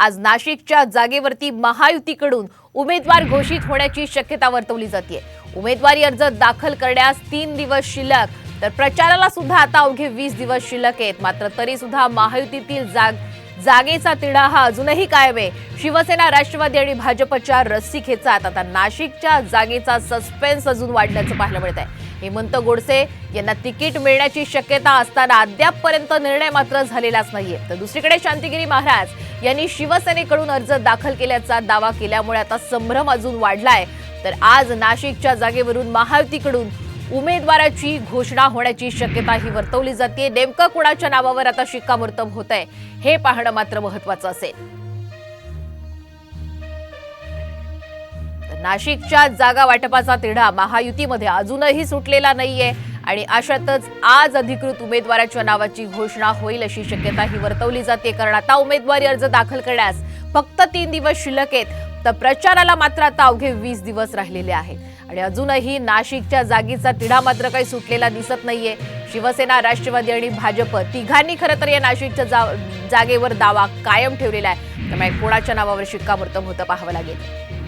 आज नाशिकच्या जागेवरती महायुतीकडून उमेदवार घोषित होण्याची शक्यता वर्तवली जाते। उमेदवारी अर्ज दाखल करण्यास 3 दिवस शिल्लक, तर प्रचाराला सुद्धा आता अवघे 20 दिवस शिल्लक आहेत। मात्र तरी सुद्धा महायुतीतील जागेचा तिढा हा अजूनही कायम आहे। शिवसेना, राष्ट्रवादी आणि भाजपच्या रस्सीखेचात आता नाशिकच्या जागेचा सस्पेन्स अजून वाढल्याचं पाहायला मिळत आहे। हेमंत गोडसे यांना तिकीट मिळण्याची शक्यता असताना अद्यापपर्यंत निर्णय मात्र झालेलाच नाहीये। तर दुसरीकडे शांतिगिरी महाराज यांनी शिवसेनेकडून अर्ज दाखल केल्याचा दावा केल्यामुळे आता संभ्रम अजून वाढलाय। तर आज नाशिकच्या जागेवरून महायुतीकडून उमेदवाराची घोषणा होण्याची शक्यता ही वर्तवली जाते। नेमकं कोणाच्या नावावर आता शिक्कामोर्तब होतंय हे पाहणं मात्र महत्त्वाचं असेल। नाशिकच्या जागा वाटपाचा तिढा महायुतीमध्ये अजूनही सुटलेला नाहीये आणि अशातच आज अधिकृत उमेदवाराच्या नावाची घोषणा होईल अशी शक्यता ही वर्तवली जाते। कारण आता उमेदवारी अर्ज दाखल करण्यास फक्त 3 दिवस शिल्लक आहेत, तर प्रचाराला मात्र आता अवघे 20 दिवस राहिलेले आहेत आणि अजूनही नाशिकच्या जागेचा तिढा मात्र काही सुटलेला दिसत नाहीये। शिवसेना, राष्ट्रवादी आणि भाजप तिघांनी खरं तर या नाशिकच्या जागेवर दावा कायम ठेवलेला आहे। त्यामुळे कोणाच्या नावावर शिक्कामोर्तब होतं पाहावं लागेल।